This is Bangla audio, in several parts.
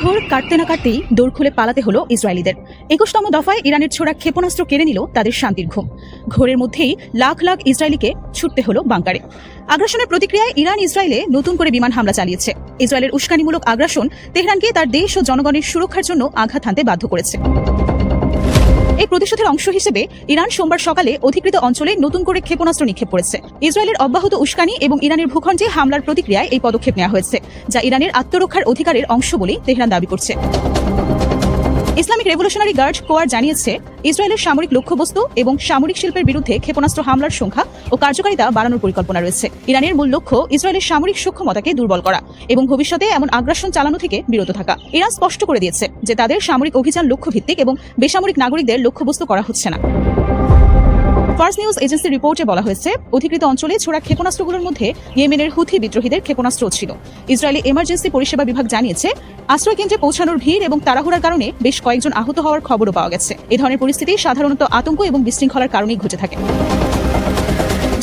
ঘোর কাটতে না কাটতেই দৌড় খুলে পালাতে হলো ইসরায়েলিদের। ২১তম দফায় ইরানের ছোড়া ক্ষেপণাস্ত্র কেড়ে নিল তাদের শান্তির ঘুম। ঘোরের মধ্যেই লাখ লাখ ইসরায়েলিকে ছুটতে হলো বাংকারে। আগ্রাসনের প্রতিক্রিয়ায় ইরান ইসরায়েলে নতুন করে বিমান হামলা চালিয়েছে। ইসরায়েলের উস্কানিমূলক আগ্রাসন তেহরানকে তার দেশ ও জনগণের সুরক্ষার জন্য আঘাত হানতে বাধ্য করেছে। এই প্রতিশোধের অংশ হিসেবে ইরান সোমবার সকালে অধিকৃত অঞ্চলে নতুন করে ক্ষেপণাস্ত্র নিক্ষেপ করেছে। ইসরায়েলের অব্যাহত উস্কানি এবং ইরানের ভূখণ্ডে হামলার প্রতিক্রিয়ায় এই পদক্ষেপ নেওয়া হয়েছে, যা ইরানের আত্মরক্ষার অধিকারের অংশ বলেই তেহরান দাবি করছে। ইসলামিক রেভলিউশনারি গার্ড কোয়ার জানিয়েছে, ইসরায়েলের সামরিক লক্ষ্যবস্তু এবং সামরিক শিল্পের বিরুদ্ধে ক্ষেপণাস্ত্র হামলার সংখ্যা ও কার্যকারিতা বাড়ানোর পরিকল্পনা রয়েছে। ইরানের মূল লক্ষ্য ইসরায়েলের সামরিক সক্ষমতাকে দুর্বল করা এবং ভবিষ্যতে এমন আগ্রাসন চালানো থেকে বিরত থাকা। ইরান স্পষ্ট করে দিয়েছে যে তাদের সামরিক অভিযান লক্ষ্যভিত্তিক এবং বেসামরিক নাগরিকদের লক্ষ্যবস্তু করা হচ্ছে না। ফার্স নিউজ এজেন্সির রিপোর্টে বলা হয়েছে, অধিকৃত অঞ্চলে ছোড়া ক্ষেপণাস্ত্রগুলোর মধ্যে ইয়েমেনের হুথি বিদ্রোহীদের ক্ষেপণাস্ত্র ছিল। ইসরায়েলি এমার্জেন্সি পরিষেবা বিভাগ জানিয়েছে, আশ্রয়কেন্দ্রে পৌঁছানোর ভিড় এবং তাড়াহুড়ার কারণে বেশ কয়েকজন আহত হওয়ার খবরও পাওয়া গেছে। এ ধরনের পরিস্থিতি সাধারণত আতঙ্ক এবং বিশৃঙ্খলার কারণেই ঘটে থাকে।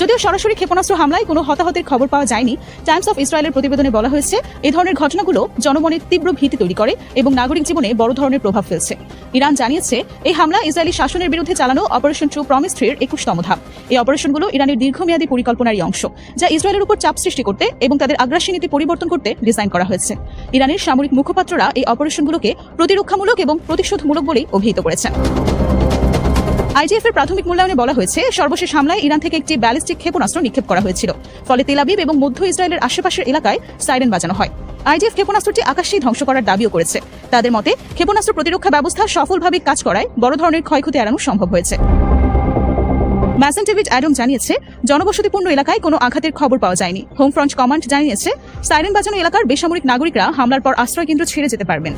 যদিও সরাসরি ক্ষেপণাস্ত্র হামলায় কোনো হতাহতের খবর পাওয়া যায়নি, টাইমস অফ ইসরায়েলের প্রতিবেদনে বলা হয়েছে, এই ধরনের ঘটনাগুলো জনমনে তীব্র ভীতি তৈরি করে এবং নাগরিক জীবনে বড় ধরনের প্রভাব ফেলছে। ইরান জানিয়েছে, এই হামলা ইসরায়েলি শাসনের বিরুদ্ধে চালানো অপারেশন ট্রু প্রমিস 3-এর ২১তম ধাপ। এই অপারেশনগুলো ইরানের দীর্ঘমেয়াদী পরিকল্পনারই অংশ, যা ইসরায়েলের উপর চাপ সৃষ্টি করতে এবং তাদের আগ্রাসী নীতি পরিবর্তন করতে ডিজাইন করা হয়েছে। ইরানের সামরিক মুখপাত্ররা এই অপারেশনগুলোকে প্রতিরক্ষামূলক এবং প্রতিশোধমূলক বলেই অভিহিত করেছেন। আইজিএফ এর প্রাথমিক মূল্যায়নে বলা হয়েছে, সর্বশেষ হামলায় ইরান থেকে একটি ব্যালিস্টিক ক্ষেপণাস্ত্র নিক্ষেপ করা হয়েছিল। ফলে তেল আবিব এবং মধ্য ইসরায়েলের আশেপাশের এলাকায় সাইরেন বাজানো হয়। আইজিএফ ক্ষেপণাস্ত্রটি আকাশেই ধ্বংস করার দাবিও করেছে। তাদের মতে, ক্ষেপণাস্ত্র প্রতিরক্ষা ব্যবস্থা সফলভাবে কাজ করায় বড় ধরনের ক্ষয়ক্ষতি এড়ানো সম্ভব হয়েছে। ম্যাসেন ডেভিড অ্যাডম জানিয়েছে, জনবসতিপূর্ণ এলাকায় কোনো আঘাতের খবর পাওয়া যায়নি। হোম ফ্রন্ট কমান্ড জানিয়েছে, সাইরেন বাজানো এলাকার বেসামরিক নাগরিকরা হামলার পর আশ্রয়কেন্দ্র ছেড়ে যেতে পারবেন।